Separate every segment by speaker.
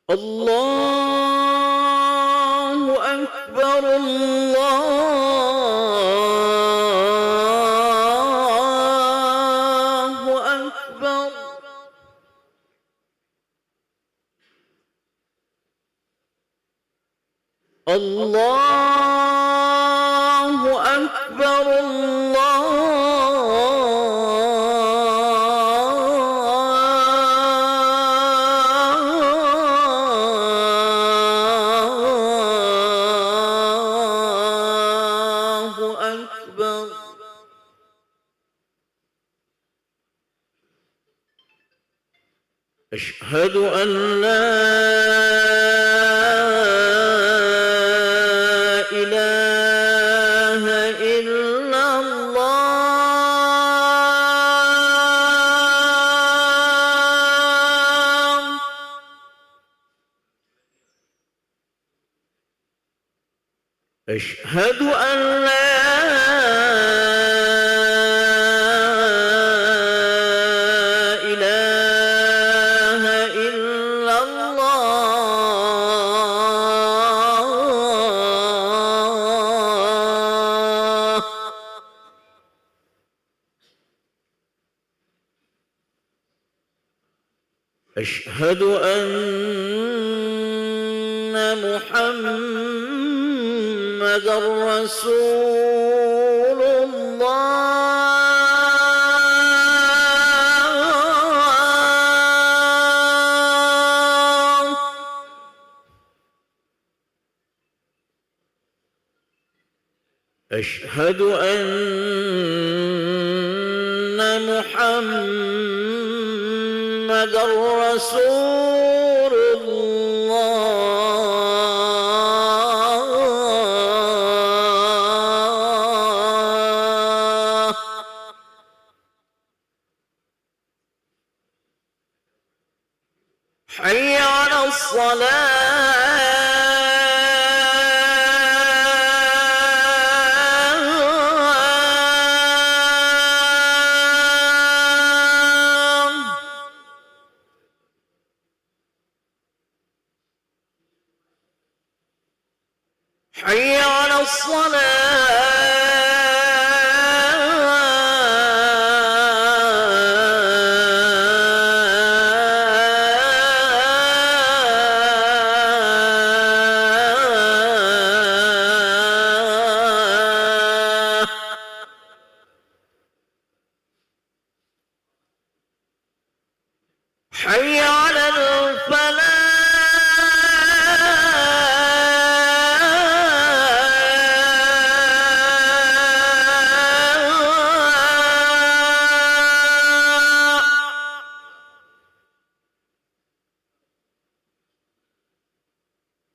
Speaker 1: الله أكبر الله أكبر الله أكبر الله أكبر أشهد أن لا إله إلا الله أشهد أن لا إله إلا الله أشهد أن محمدًا رسول الله أشهد أن محمدًا رسول الله حي على الصلاة حي على الصلاة حي على الفلاح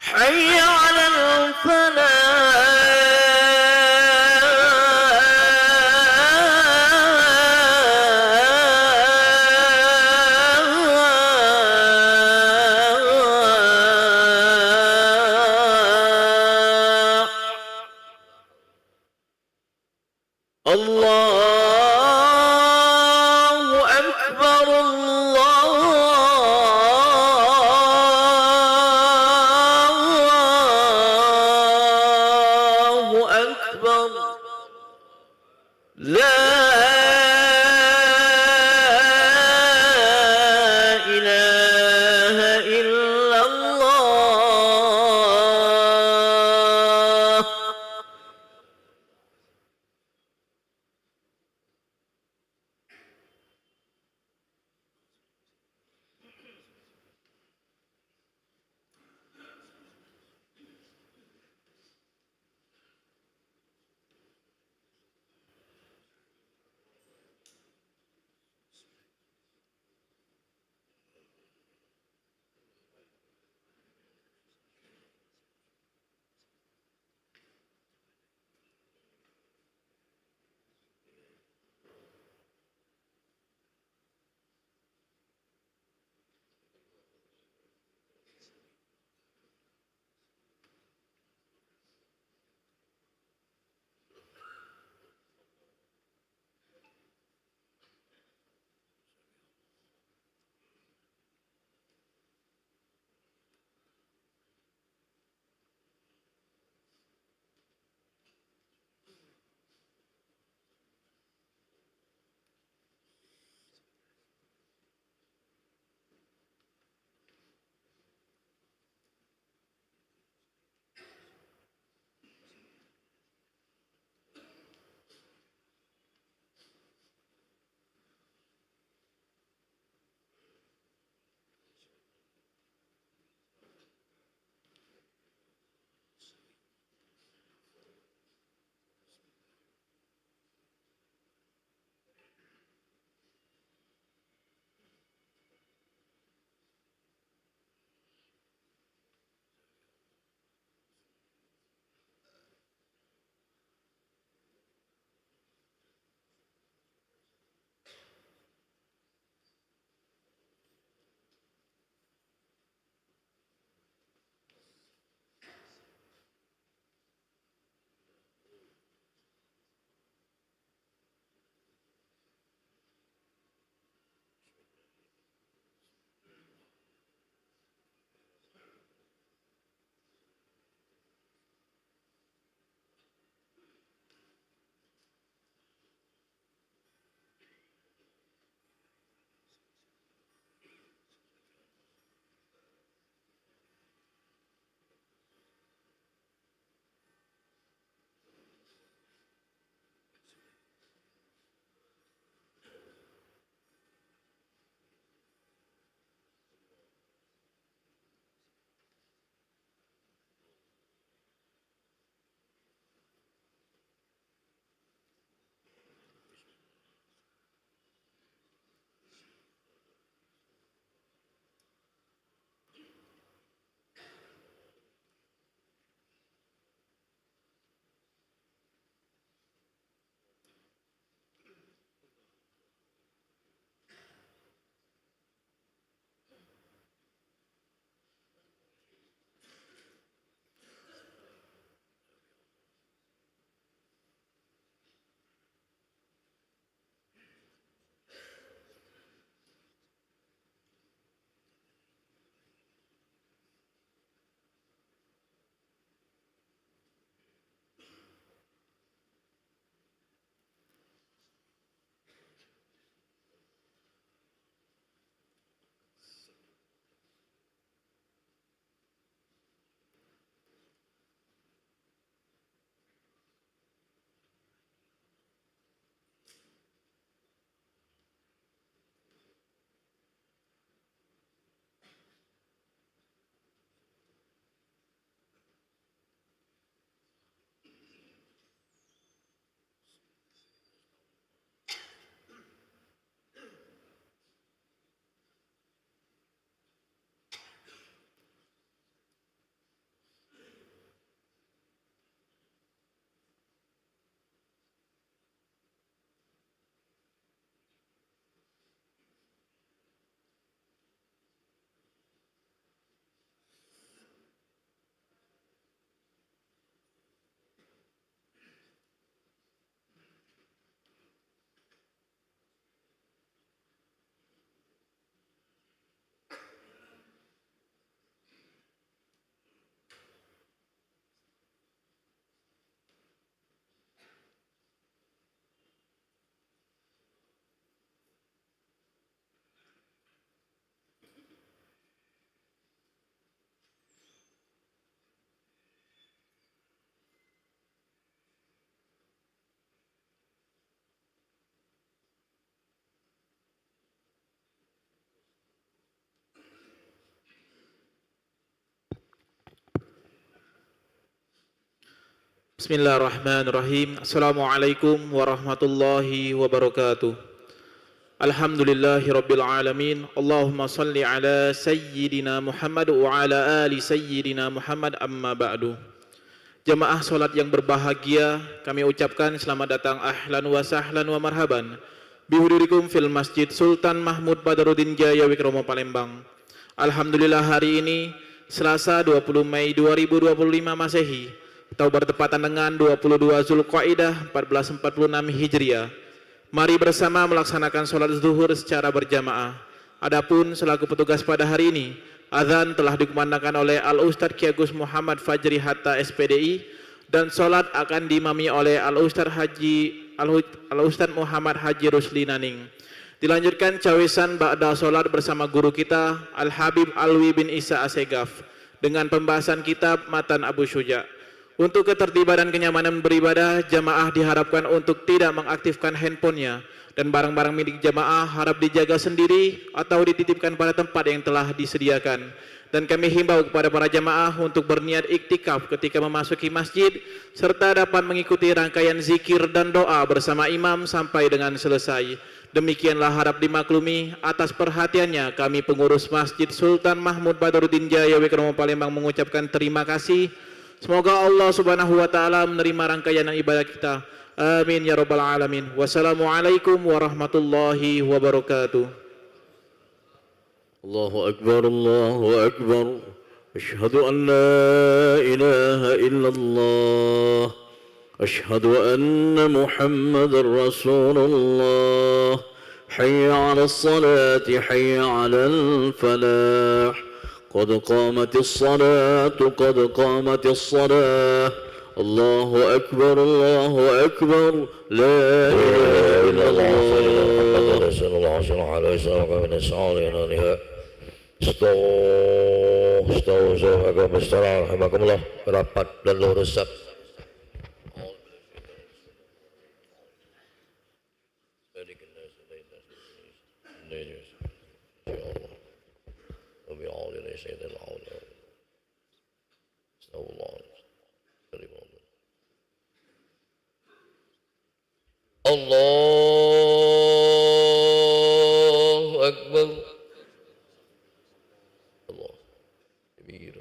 Speaker 1: حي على الفلاح الله أكبر الله أكبر لا إله إلا الله
Speaker 2: Bismillahirrahmanirrahim. Assalamualaikum warahmatullahi wabarakatuh. Alhamdulillahi rabbil alamin. Allahumma salli ala sayyidina Muhammad wa ala ali sayyidina Muhammad, amma ba'du. Jamaah salat yang berbahagia, kami ucapkan selamat datang ahlan wa sahlan wa marhaban bihudurikum fil Masjid Sultan Mahmud Badaruddin Jaya Wikromo Palembang. Alhamdulillah, hari ini Selasa 20 Mei 2025 Masehi atau bertepatan dengan 22 Zulqaidah 1446 Hijriah. Mari bersama melaksanakan sholat zuhur secara berjamaah. Adapun selaku petugas pada hari ini, azan telah dikumandangkan oleh Al-Ustadz Ki Agus Muhammad Fajri Hatta SPDI, dan sholat akan diimami oleh Al-Ustadz Muhammad Haji Rusli Naning. Dilanjutkan cawisan ba'da sholat bersama guru kita Al-Habib Alwi bin Isa Asegaf dengan pembahasan kitab Matan Abu Syuja. Untuk ketertiban dan kenyamanan beribadah, jamaah diharapkan untuk tidak mengaktifkan handphonenya, dan barang-barang milik jamaah harap dijaga sendiri atau dititipkan pada tempat yang telah disediakan. Dan kami himbau kepada para jamaah untuk berniat iktikaf ketika memasuki masjid, serta dapat mengikuti rangkaian zikir dan doa bersama imam sampai dengan selesai. Demikianlah harap dimaklumi. Atas perhatiannya, kami pengurus Masjid Sultan Mahmud Badaruddin Jaya Wikromo Palembang mengucapkan terima kasih. Semoga Allah Subhanahu wa taala menerima rangkaian ibadah kita. Amin ya rabbal alamin. Wassalamualaikum warahmatullahi wabarakatuh.
Speaker 1: Allahu Akbar, Allahu Akbar. Asyhadu an la ilaha illallah. Asyhadu anna Muhammadar Rasulullah. Hayya 'alas salati, hayya 'alal falah. قد قامت الصلاة قد قامت الصلاة الله أكبر الله أكبر لا إله إلا الله صلى الله عليه وسلم من الصالحين رحمكم الله rapat dan lurus. Allahu Akbar. Allah kabir.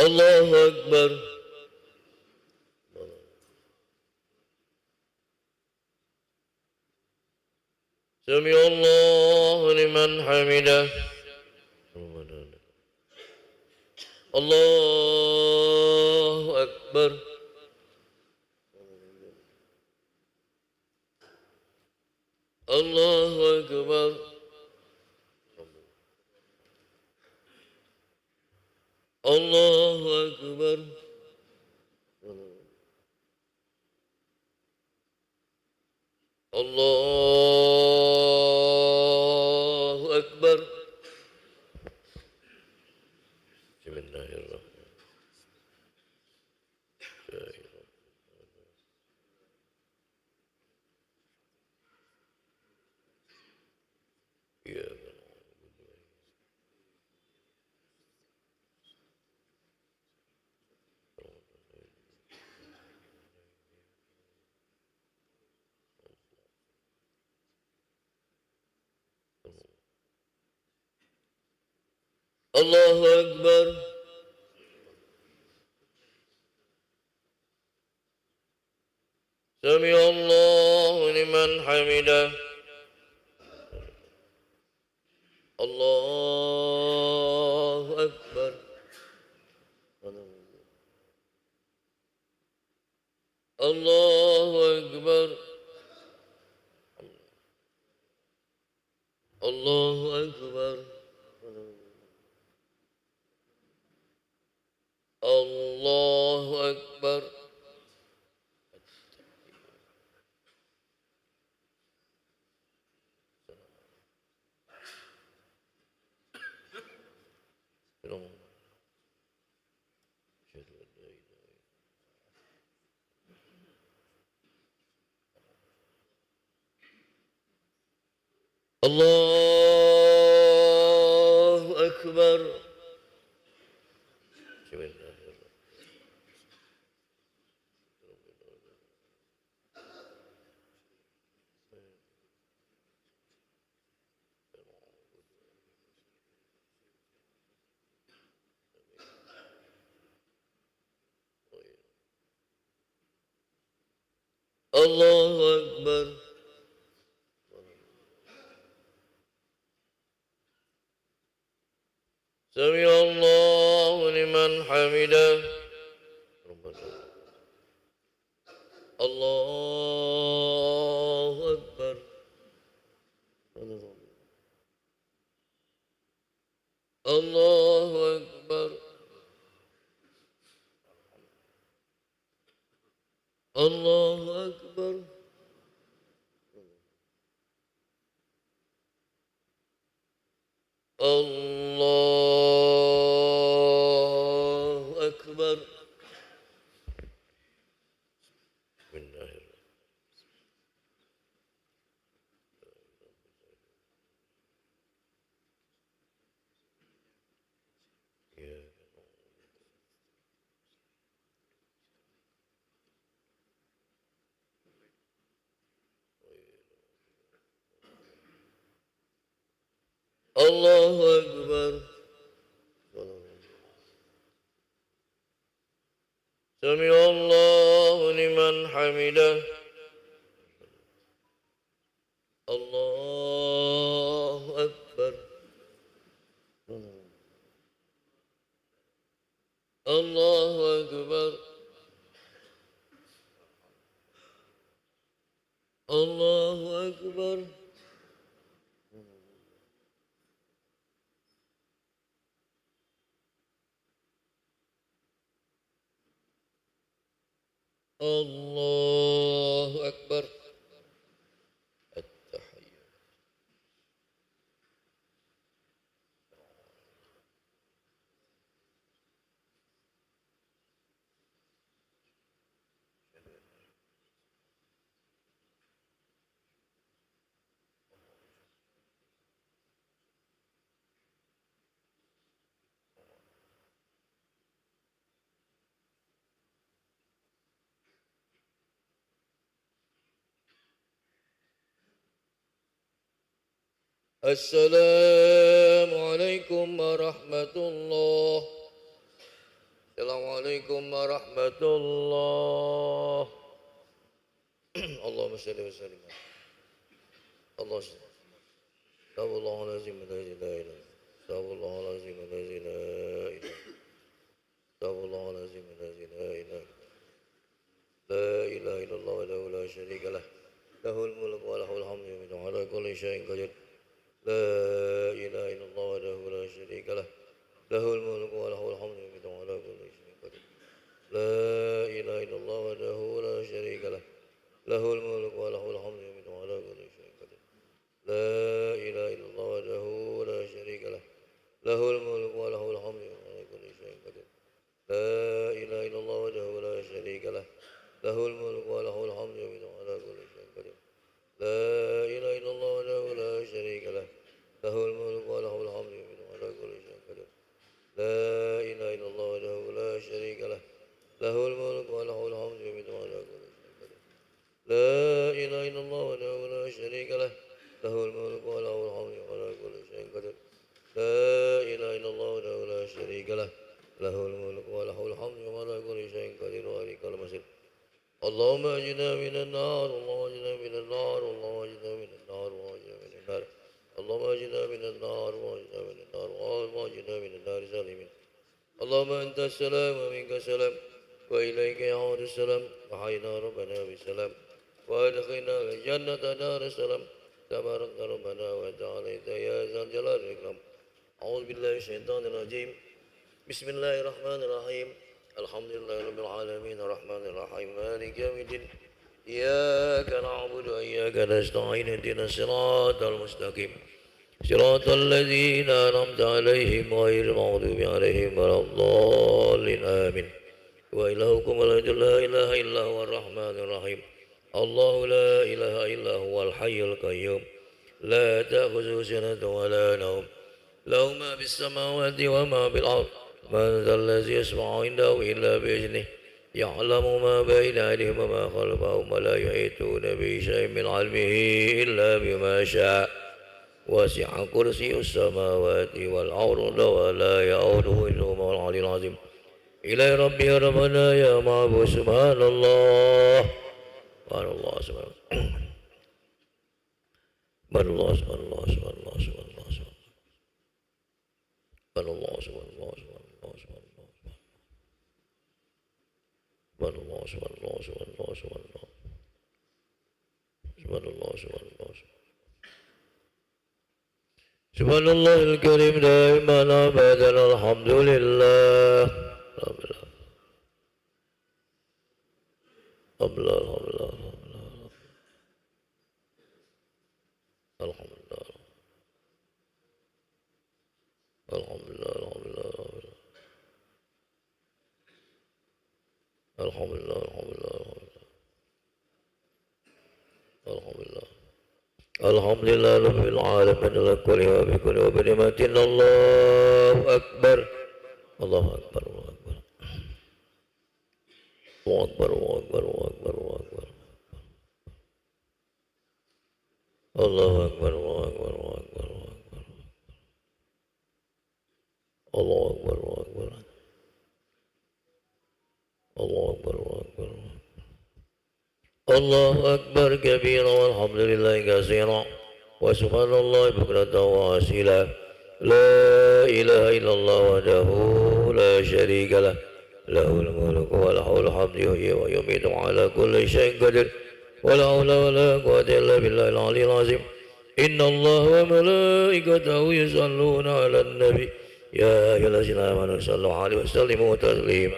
Speaker 1: Allahu Akbar. Sami Allahu liman hamidah. Allahu Akbar. Allahu Akbar. Allahu Akbar. Allahu Akbar. Allahu Akbar. Sami Allahu liman hamidah. الله أكبر الله أكبر الله أكبر الله أكبر الله أكبر الله أكبر سمع الله لمن حمده الله أكبر الله أكبر الله أكبر الله أكبر الله أكبر سمع الله لمن حمده الله أكبر الله أكبر الله أكبر الله أكبر التحية السلام عليكم ورحمة الله السلام عليكم ورحمة الله اللهم صل وسلم الله استغفر الله العظيم الذي لا إله استغفر الله العظيم الذي لا إله استغفر الله العظيم الذي لا إله لا إله إلا الله وحده لا شريك له له الملك وله الحمد وهو على كل شيء قدير لا إله إلا الله وحده لا شريك له له الملك وله الحمد وهو على كل شيء قدير لا إله إلا الله وحده لا شريك له له الملك وله الحمد وهو على كل شيء قدير لا إله إلا الله وحده لا شريك له له الملك وله الحمد وهو على كل شيء قدير لا إله إلا الله وحده لا شريك له له الملك وله الحمد وهو على كل شيء قدير لا إله إلا الله وحده لا شريك له له الملك وله الحمد وهو على كل شيء قدير لا إله إلا الله وحده لا شريك له له الملك وله الحمد وهو على كل شيء قدير لا إله إلا الله وحده لا شريك له له الملك وله الحمد وهو على كل شيء قدير لا إله إلا الله وحده لا شريك له له الملك وله الحمد وهو على كل شيء قدير وإليك المصير اللهم أجنا من النار اللهم أجنا من النار اللهم أجنا من النار اللهم أجنا من النار اللهم اجنا من النار واجنا من النار واجنا من النار سالمين. اللهم أنت السلام ومنك السلام وإليك يعود السلام. وحينا ربنا بالسلام وأدخلنا الجنة دار السلام. تبارك ربنا وتعالى يا ذا الجلال والإكرام. أعوذ بالله من الشيطان الرجيم. بسم الله الرحمن الرحيم. الحمد لله رب العالمين الرحمن الرحيم مالك يوم الدين. إياك نعبد وإياك نستعين اهدنا الصراط المستقيم صراط الذين أنعمت عليهم غير المغضوب عليهم ولا الضالين آمين. وإلهكم الحي لا إله إلا هو الرحمن الرحيم. الله لا إله إلا هو الحي القيوم لا تأخذه سنة ولا نوم له ما في السماوات وما في الأرض. من ذا الذي يسمع عنده إلا بإذنه يعلم ما بين أيديهم وما خلفهم ولا يحيطون بشيء من علمه إلا بما شاء. وسع كرسي السماوات والأرض ولا يؤوده حفظهما العلي العظيم. إلى ربي ربنا يا معبود سبحان الله سبحان الله سبحان الله سبحان الله سبحان الله سبحان الله سبحان الله سبحان الله سبحان الله سبحان الله سبحان الله سبحان الله سبحان الله سبحان الله سبحان الله سبحان الله الكريم دائما أبدا الحمد لله رب الحمد لله الحمد لله الحمد لله الحمد لله الحمد لله رب العالمين لكل وبكل وبنعمة. الله أكبر الله أكبر الله أكبر الله أكبر الله أكبر الله أكبر الله أكبر الله أكبر الله أكبر الله أكبر الله أكبر الله أكبر الله أكبر الله أكبر كبيرا والحمد لله كثيرا وسبحان الله بكرة وأصيلا. لا إله إلا الله وحده لا شريك له له الملك وله الحمد يحيي ويميت على كل شيء قدير ولا حول ولا قوة إلا بالله العلي العظيم. إن الله وملائكته يصلون على النبي يا أيها الذين آمنوا صلوا عليه وسلموا تسليما.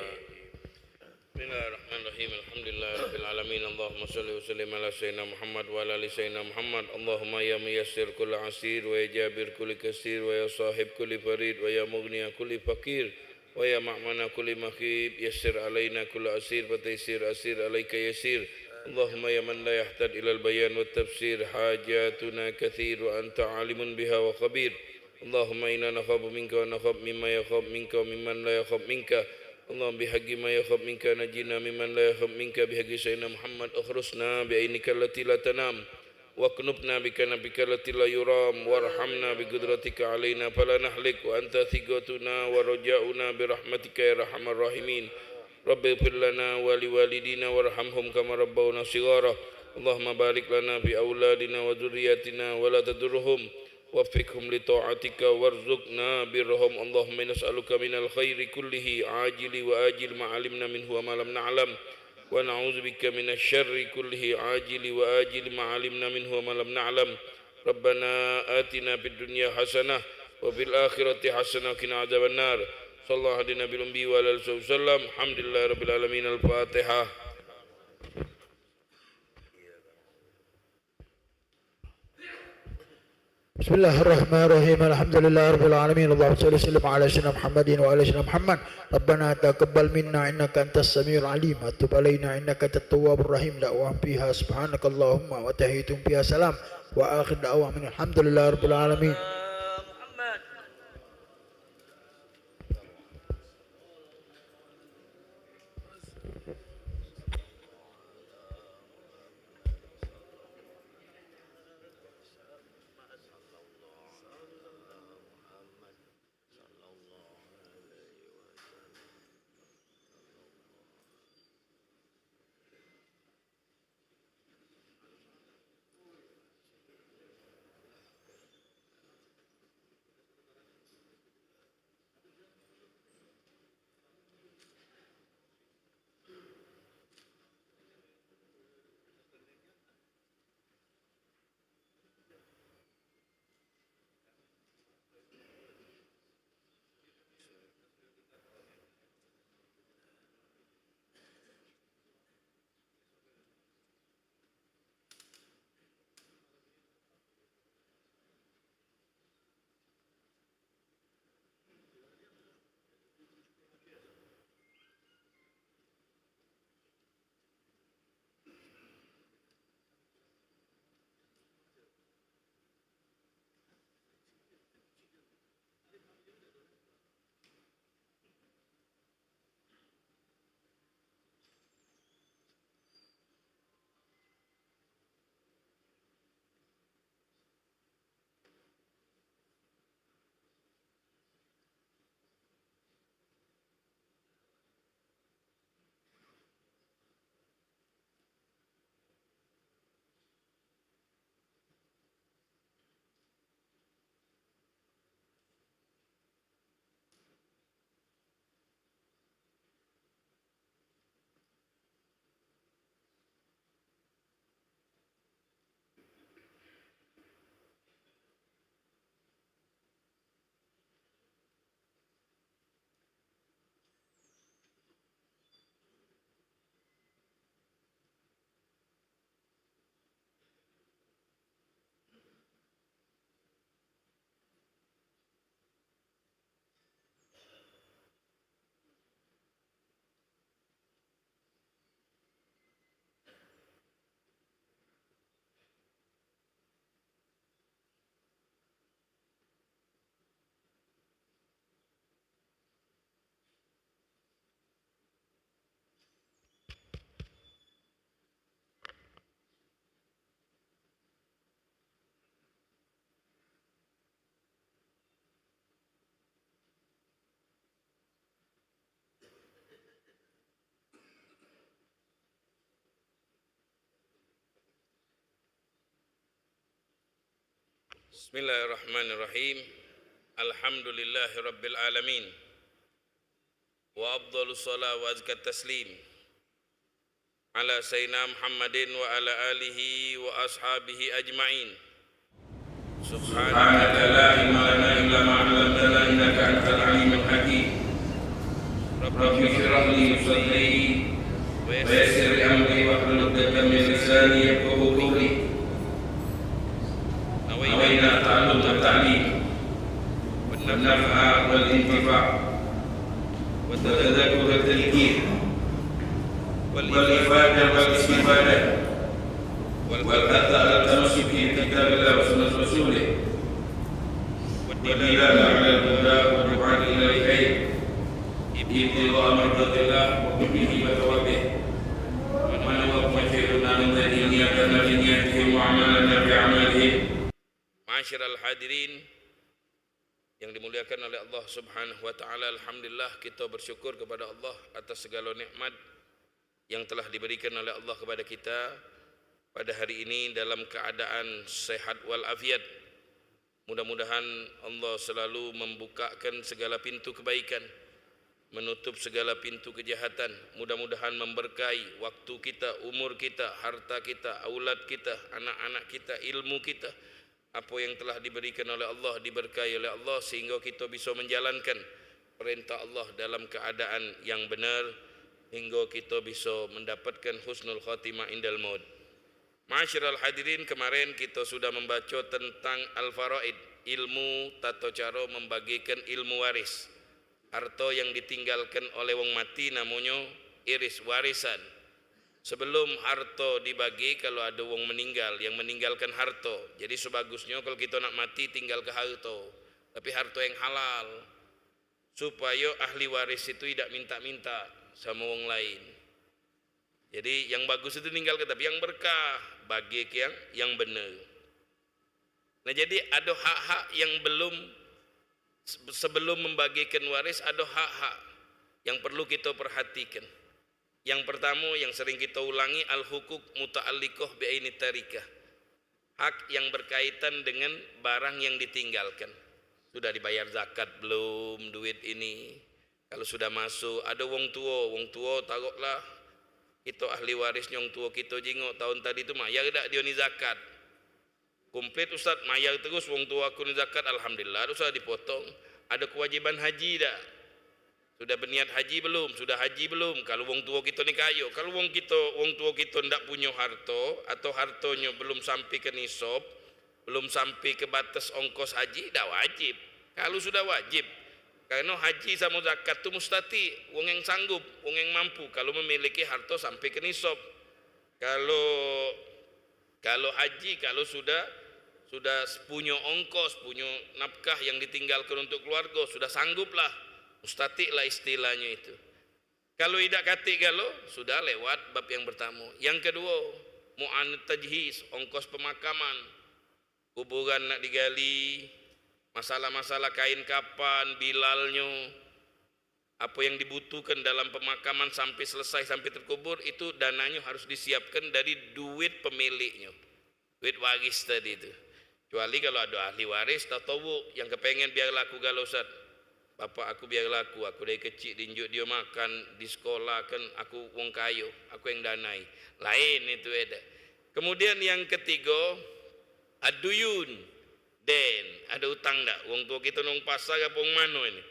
Speaker 3: Bismillahirrahmanirrahim. Alhamdulillahirabbil alamin. Allahumma shalli wa sallim ala sayyidina Muhammad wa ala ali sayyidina Muhammad. Allahumma ya muyassir kulli asir wa ya jabir kulli kasir wa ya sahib kulli farid wa ya mughniya kulli fakir wa ya ma'mana kulli makhib. Yassir alaina kulli asir wa taysir asir alayka yasir. Allahumma ya man la yahtad ila al-bayan wa tafsir hajatuna kathir wa anta alimun biha wa khabir. Allahumma inna nakhafu minka wa nakhaf mimma yakhaf minka wa mimman la yakhaf minka. اللهم بحق ما يخاف منك نجينا ممن لا يخاف منك بحق سيدنا محمد. اخرسنا بعينك التي لا تنام واكنبنا بكنبك التي لا يرام وارحمنا بقدرتك علينا فلا نهلك وأنت ثقتنا ورجاؤنا برحمتك يا أرحم الراحمين. رب اغفر لنا ولوالدينا وارحمهم كما ربونا صغارا. اللهم بارك لنا في أولادنا وذرياتنا ولا تضرهم وفقهم لطاعتك وارزقنا برهم. اللهم نسألك من الخير كله عاجل وآجل ما علمنا منه وما لم نعلم ونعوذ بك من الشر كله عاجل وآجل ما علمنا منه وما لم نعلم. ربنا آتنا في الدنيا حسنة وفي الآخرة حسنة وقنا عذاب النار. صلى الله على النبي الأمي وعلى آله وسلم. الحمد لله رب العالمين. الفاتحة.
Speaker 4: بسم الله الرحمن الرحيم. الحمد لله رب العالمين. اللهم صل وسلم على سيدنا محمد وعلى سيدنا محمد. ربنا تقبل منا انك انت السميع العليم وتب علينا انك انت التواب الرحيم. دعواهم فيها سبحانك اللهم وتحيتهم فيها سلام واخر دعواهم الحمد لله رب العالمين.
Speaker 3: Bismillahirrahmanirrahim. Alhamdulillahi rabbil alamin. Wa afdhalus salat wa azkat taslim ala sayyidina Muhammadin wa ala alihi wa ashabihi ajma'in. Subhanaka la ilma lana illa ma 'allamtana innaka antal alimul hakim. Rabbi shrah li sadri wa yassir li amri wahlul 'uqdatam min lisani yafqahu qawli. Nawaina ta'allum at-ta'lim wan naf'a wal intifa' wa tadhakkur at-tadhkir wal ifadah wal istifadah wal hatta al-tamasuk fi kitabillah wa sunnah rasulih wa dilala 'ala al-huda wa du'a ila al-khair ibtigha mardatillah wa bihi wa tawabih wa man wafaqana min niyatina fi niyatihim wa 'amalana fi 'amalihim. Ma'asyiral hadirin yang dimuliakan oleh Allah Subhanahu wa taala, alhamdulillah kita bersyukur kepada Allah atas segala nikmat yang telah diberikan oleh Allah kepada kita pada hari ini dalam keadaan sehat wal afiat. Mudah-mudahan Allah selalu membukakan segala pintu kebaikan, menutup segala pintu kejahatan. Mudah-mudahan memberkahi waktu kita, umur kita, harta kita, aulad kita, anak-anak kita, ilmu kita. Apa yang telah diberikan oleh Allah, diberkahi oleh Allah sehingga kita bisa menjalankan perintah Allah dalam keadaan yang benar hingga kita bisa mendapatkan husnul khatimah indal maut. Ma'asyiral hadirin, kemarin kita sudah membaca tentang al-faraid, ilmu tata cara membagikan ilmu waris. Harta yang ditinggalkan oleh wong mati namanya iris, warisan. Sebelum harta dibagi, kalau ada wong meninggal yang meninggalkan harta, jadi sebagusnya kalau kita nak mati tinggal ke harta, tapi harta yang halal, supaya ahli waris itu tidak minta-minta sama wong lain. Jadi yang bagus itu tinggal ke, tapi yang berkah bagi yang benar. Nah, jadi ada hak-hak yang belum, sebelum membagikan waris ada hak-hak yang perlu kita perhatikan. Yang pertama yang sering kita ulangi, al-hukuk muta'alliqah bi'aini tarikah. Hak yang berkaitan dengan barang yang ditinggalkan. Sudah dibayar zakat belum duit ini? Kalau sudah masuk, ada wong tua taruhlah kita ahli warisnya, wong tua kita jengok tahun tadi itu mayar dak dia ni zakat. Komplit Ustaz, mayar terus wong tua aku ni zakat, alhamdulillah sudah dipotong. Ada kewajiban haji dak? Sudah berniat haji belum? Sudah haji belum? Kalau wong tua kita ni kaya, kalau wong tua kita ndak punya harta atau hartanya belum sampai ke nisab, belum sampai ke batas ongkos haji, dah wajib. Kalau sudah wajib, karena haji sama zakat tu mustati, wong yang sanggup, wong yang mampu kalau memiliki harta sampai ke nisab. Kalau haji, kalau sudah punya ongkos, punya nafkah yang ditinggalkan untuk keluarga, sudah sangguplah. Mustati lah istilahnya itu. Kalau tidak kati kalau sudah lewat bab yang pertama. Yang kedua, mu'anat tajhiz, ongkos pemakaman, kuburan nak digali, masalah-masalah kain kapan, bilalnya, apa yang dibutuhkan dalam pemakaman sampai selesai, sampai terkubur, itu dananya harus disiapkan dari duit pemiliknya, duit waris tadi itu. Kecuali kalau ada ahli waris tatawu yang kepengen biar laku galau Ustaz. Bapak aku biar laku, aku dari kecil dinjuk dia makan di sekolah kan, aku wong kayo, aku yang danai. Lain itu ada. Kemudian yang ketiga, aduyun, den, ada utang tak? Wong tua kita nong pasar apa wong mano ini?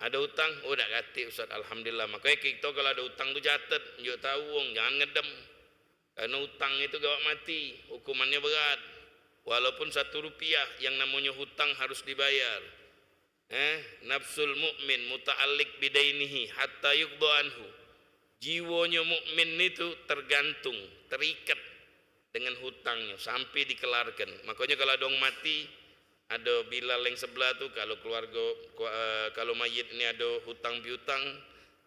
Speaker 3: Ada utang? Oh dak kati Ustaz, alhamdulillah. Makanya kita kalau ada utang tu catat, njuk tahu wong, jangan ngedem. Karena utang itu gawat mati, hukumannya berat. Walaupun 1 rupiah yang namanya hutang harus dibayar. Nafsul mukmin muta'alliq bidainihi hatta yuqda anhu. Jiwanya mukmin itu tergantung, terikat dengan hutangnya sampai dikelarkan. Makanya kalau ada orang mati, ada Bilal yang sebelah tu, kalau keluarga, kalau mayit ini ada hutang piutang,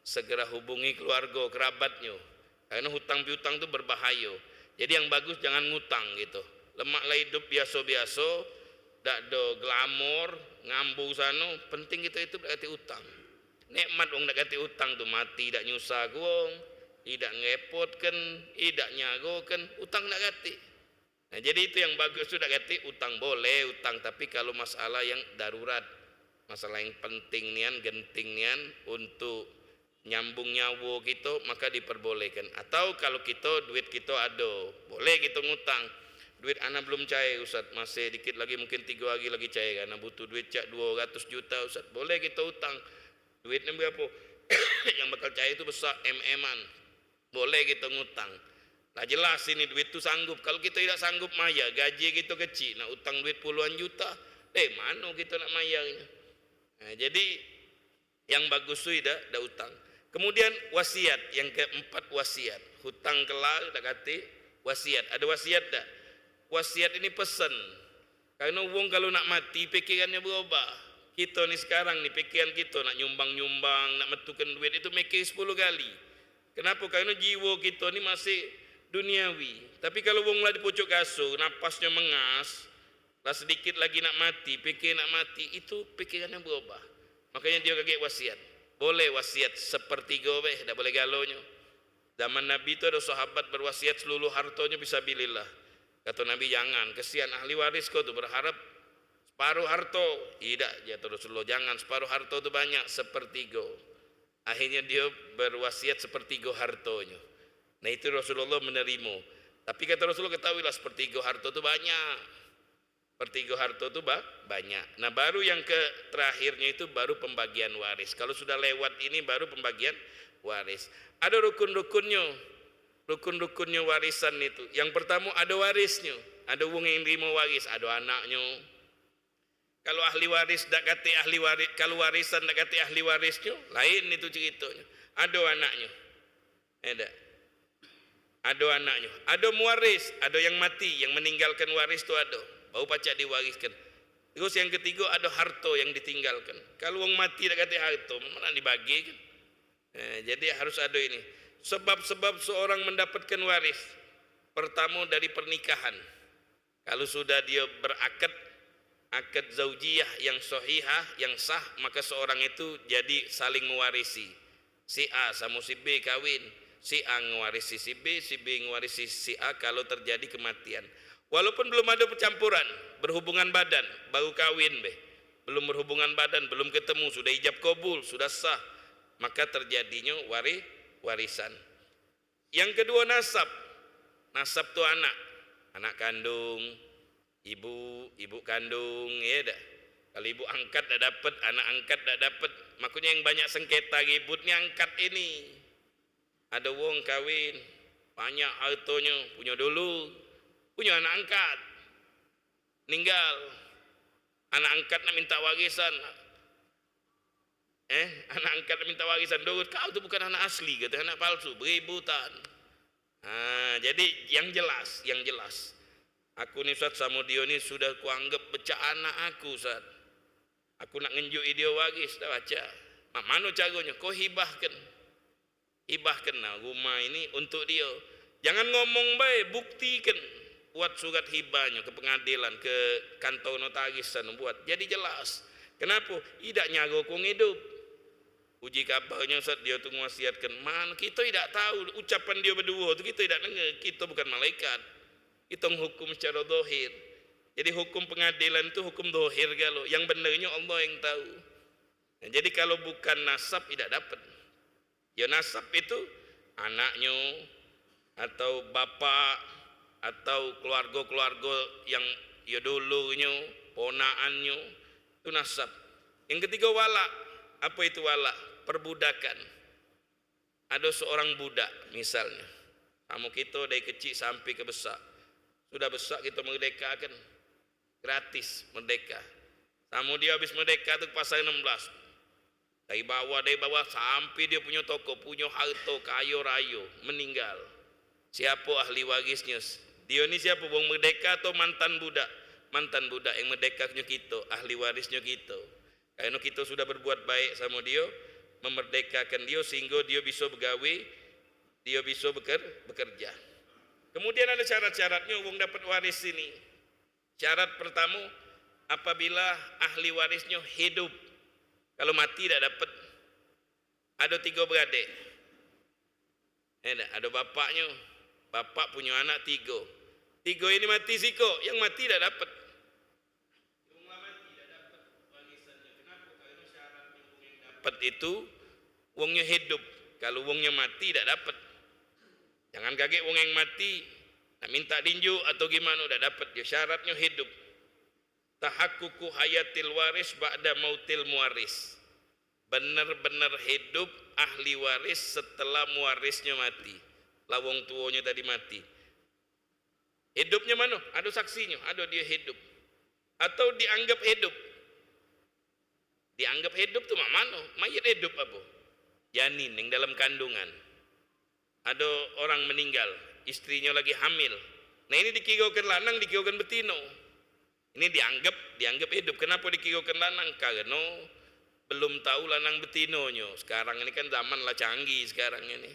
Speaker 3: segera hubungi keluarga kerabatnya. Karena hutang piutang itu berbahaya. Jadi yang bagus jangan ngutang gitu. Lemaklah hidup biasa-biasa, dak ada glamor, ngambung sana, penting kita itu berarti utang. Nikmat wong dak kati utang tu mati dak nyusah wong, tidak ngepotkan, tidak nyagokan, utang dak kati. Nah, jadi itu yang bagus sudah kata utang boleh utang, tapi kalau masalah yang darurat, masalah yang penting nian, genting nian untuk nyambung nyawa kita, maka diperbolehkan. Atau kalau kita duit kita ada, boleh kita ngutang. Duit anak belum cair Ustaz, masih dikit lagi mungkin 3 hari lagi cair, anak butuh duit cak 200 juta Ustaz, boleh kita utang. Duitnya berapa? Yang bakal cair itu besar MM-an, boleh kita ngutang. Nah jelas ini duit itu sanggup. Kalau kita tidak sanggup maya, gaji kita kecil, nak utang duit puluhan juta, mana kita nak mayarnya? Nah, jadi yang bagus itu dah utang. Kemudian wasiat, yang keempat wasiat. Hutang kelar, dah kata wasiat. Ada wasiat dah. Wasiat ini pesan. Karena wong kalau nak mati, pikirannya berubah. Kita ni sekarang ni, pikiran kita nak nyumbang-nyumbang, nak metukan duit itu mikir 10 kali. Kenapa? Karena jiwa kita ni masih duniawi. Tapi kalau wong lah di pucuk kasur, napasnya mengas, lah sedikit lagi nak mati, pikir nak mati, itu pikirannya berubah. Makanya dia kaget wasiat. Boleh wasiat sepertiga weh, tak boleh galonya. Zaman Nabi itu ada sahabat berwasiat seluruh hartanya fisabilillah. Kata Nabi, jangan, kesian ahli waris kau tu berharap separuh harta. Tidak, jatuh Rasulullah, jangan separuh harta tu banyak, sepertiga. Akhirnya dia berwasiat sepertiga hartanya. Nah itu Rasulullah menerima. Tapi kata Rasulullah, ketahuilah sepertiga harta itu banyak. Sepertiga harta itu banyak. Nah baru yang terakhirnya itu baru pembagian waris. Kalau sudah lewat ini baru pembagian waris. Ada rukun-rukunnya. Rukun-rukunnya warisan itu. Yang pertama ada warisnya. Ada wong yang terima waris, ada anaknya. Kalau ahli waris tak kata ahli waris, kalau warisan tak kata ahli warisnya, lain itu ceritanya. Ada anaknya. Ada anaknya, ada muaris, ada yang mati, yang meninggalkan waris itu ada, baru pacak diwariskan. Terus yang ketiga ada harta yang ditinggalkan. Kalau orang mati tak kata harta, mana dibagi kan? Jadi harus ada ini. Sebab-sebab seorang mendapatkan waris, pertama dari pernikahan. Kalau sudah dia berakad, akad zaujiyah yang sahihah, yang sah, maka seorang itu jadi saling mewarisi. Si A sama si B kawin, si A mewarisi si B mewarisi si A kalau terjadi kematian. Walaupun belum ada percampuran, berhubungan badan, baru kawin belum berhubungan badan, belum ketemu, sudah ijab kabul, sudah sah, maka terjadinya warisan. Yang kedua nasab. Nasab tu anak kandung, ibu kandung, ya dah. Kalau ibu angkat dah dapat, anak angkat dah dapat, makanya yang banyak sengketa ribut ni angkat ini. Ada wong kawin, banyak hartanya, punya dulu, punya anak angkat, meninggal, anak angkat nak minta warisan, anak angkat nak minta warisan, dorot kau tu bukan anak asli, kata anak palsu, beributan. Jadi yang jelas, aku ni Ustaz sama dia ni sudah kuanggap becak anak aku Ustaz. Aku nak ngenjuk dia waris, dah baca. Mana caranya? Kau hibahkan rumah ini untuk dia. Jangan ngomong baik, buktikan. Buat surat hibahnya ke pengadilan, ke kantor notaris sana buat. Jadi jelas. Kenapa? Tidak nyago kau hidup. Uji kabarnya Ustaz, dia tu wasiatkan. Mana kita tidak tahu ucapan dia berdua tu, kita tidak dengar. Kita bukan malaikat. Kita menghukum secara zahir. Jadi hukum pengadilan itu hukum zahir kalau. Yang benarnya Allah yang tahu. Nah, jadi kalau bukan nasab tidak dapat. Ya nasab itu anaknya atau bapak atau keluarga-keluarga yang ya dulunya, ponaannya, itu nasab. Yang ketiga wala. Apa itu wala? Perbudakan. Ada seorang budak misalnya. Kamu kita dari kecil sampai ke besar. Sudah besar kita merdekakan. Gratis merdeka. Kamu dia habis merdeka tu pasal 16. Dari bawah sampai dia punya toko, punya harta kaya raya, meninggal. Siapa ahli warisnya? Dia ni siapa? Wong merdeka atau mantan budak? Mantan budak yang merdekanya kita, ahli warisnya kita. Karena kita sudah berbuat baik sama dia, memerdekakan dia sehingga dia bisa bergawe, dia bisa bekerja. Kemudian ada syarat-syaratnya wong dapat waris ini. Syarat pertama, apabila ahli warisnya hidup. Kalau mati tidak dapat. Ada 3 beradik. Ada bapaknya. Bapak punya anak 3. Tiga ini mati siko, yang mati tidak dapat. Wong mati tidak dapat warisannya. Kenapa? Karena syaratnya wong yang dapat itu wongnya hidup. Kalau wongnya mati tidak dapat. Jangan kaget wong yang mati nak minta dinju atau gimana udah dapat dia, syaratnya hidup. Tahakkuku hayatil waris ba'da mautil muwaris. Benar-benar hidup ahli waris setelah muwarisnya mati. Lah wong tuanya tadi mati. Hidupnya mana? Ada saksinya, ada dia hidup. Atau dianggap hidup. Dianggap hidup tuh mana? Mayat hidup apa? Janin yang dalam kandungan. Ada orang meninggal, istrinya lagi hamil. Nah ini dikiraukan lanang, dikiraukan betino. Ini dianggap hidup. Kenapa dikiraukan lanang? Karena belum tahu lanang betinonya. Sekarang ini kan zaman lah canggih sekarang ini.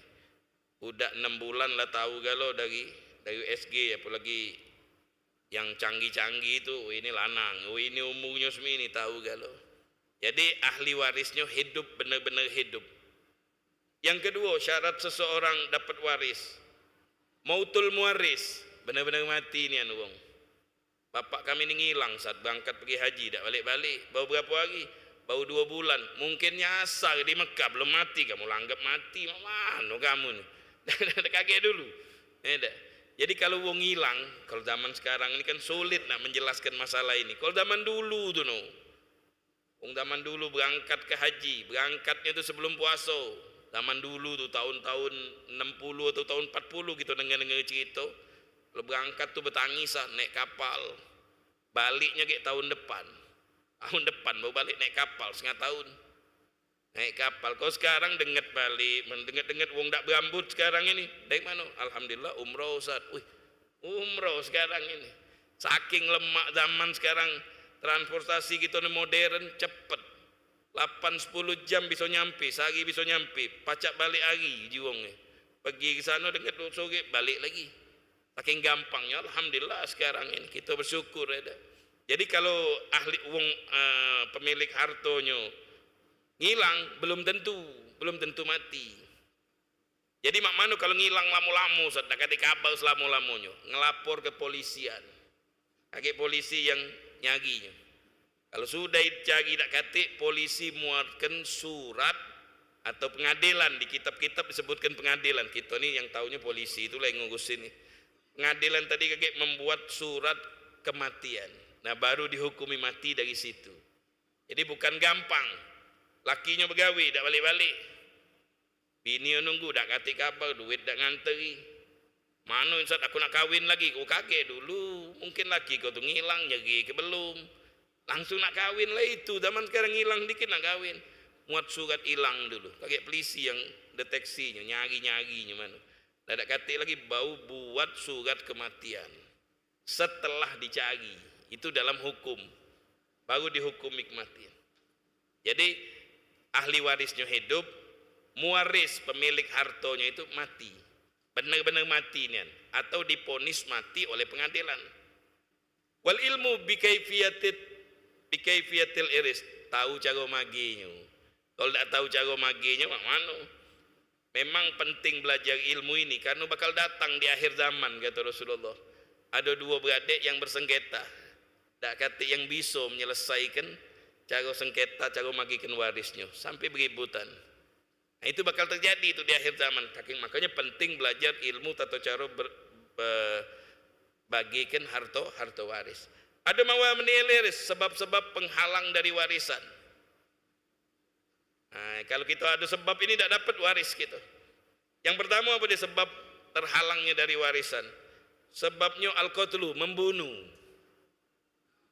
Speaker 3: Udah 6 bulan lah tahu galau dari USG, apalagi yang canggih-canggih itu, ini lanang, ini umurnya semini tahu galau. Jadi ahli warisnya hidup, benar-benar hidup. Yang kedua, syarat seseorang dapat waris, mautul muwaris, benar-benar mati ni anu wong. Bapak kami ni ngilang saat berangkat pergi haji, tak balik-balik. Baru berapa hari? Baru 2 bulan. Mungkin nyasar di Mekah, belum mati. Kamu langgap mati, mana kamu ni? Dah kaget dulu. Jadi kalau wong hilang, kalau zaman sekarang ini kan sulit nak menjelaskan masalah ini. Kalau zaman dulu tu no. Wong zaman dulu berangkat ke haji, berangkatnya tu sebelum puasa. Zaman dulu tu tahun-tahun 60 atau tahun 40 kita dengar-dengar cerita. Kalau berangkat tu bertangis naik kapal. Baliknya kayak tahun depan. Tahun depan baru balik naik kapal setengah tahun. Naik kapal. Kau sekarang dengar balik, mendengar wong tak berambut sekarang ini. Dari mana? Alhamdulillah umrah Ustaz. Umrah sekarang ini. Saking lemak zaman sekarang, transportasi kita ni modern cepat. 8-10 jam bisa nyampe, sehari bisa nyampe. Pacak balik hari jiwongnya. Pergi ke sana dengar sore balik lagi. Saking gampangnya, alhamdulillah sekarang ini kita bersyukur ada. Jadi kalau ahli wong pemilik hartonya ngilang belum tentu mati. Jadi mak manu kalau ngilang lamu-lamu, tak kata kabar selama-lamanya, ngelapor ke polisian. Kaki polisi yang nyaginya. Kalau sudah cari tak kata, polisi muatkan surat atau pengadilan, di kitab-kitab disebutkan pengadilan. Kita ni yang tahunya polisi, itulah yang ngurusin ni. Pengadilan tadi kakek membuat surat kematian. Nah baru dihukumi mati dari situ. Jadi bukan gampang. Lakinya begawi, tak balik-balik. Bini nunggu, tak kata kabar, duit tak nganteri. Mana Ustaz aku nak kahwin lagi? Kau kaget dulu. Mungkin laki kau tu ngilang, nyari ke belum. Langsung nak kahwin lah itu. Zaman sekarang ngilang dikit nak kahwin. Muat surat hilang dulu. Kakek polisi yang deteksinya, nyari-nyarinya mana. Tak kata lagi bau buat surat kematian. Setelah dicari. Itu dalam hukum. Baru dihukumi kematian. Jadi ahli warisnya hidup, muwaris pemilik hartonya itu mati. Benar-benar mati nian. Atau diponis mati oleh pengadilan. Wal ilmu bikaifiyatil iris. Tahu cara maginya. Kalau tak tahu cara maginya, mana? Memang penting belajar ilmu ini karena bakal datang di akhir zaman kata Rasulullah. Ada 2 beradik yang bersengketa. Tak kata yang bisa menyelesaikan cara sengketa, cara magikan warisnya sampai beributan. Nah, itu bakal terjadi itu di akhir zaman. Makanya penting belajar ilmu tata cara bagikan harta waris. Ada mawanilis sebab-sebab penghalang dari warisan. Nah, kalau kita ada sebab ini tidak dapat waris kita. Yang pertama apa dia sebab terhalangnya dari warisan? Sebabnya al-qatlu, membunuh.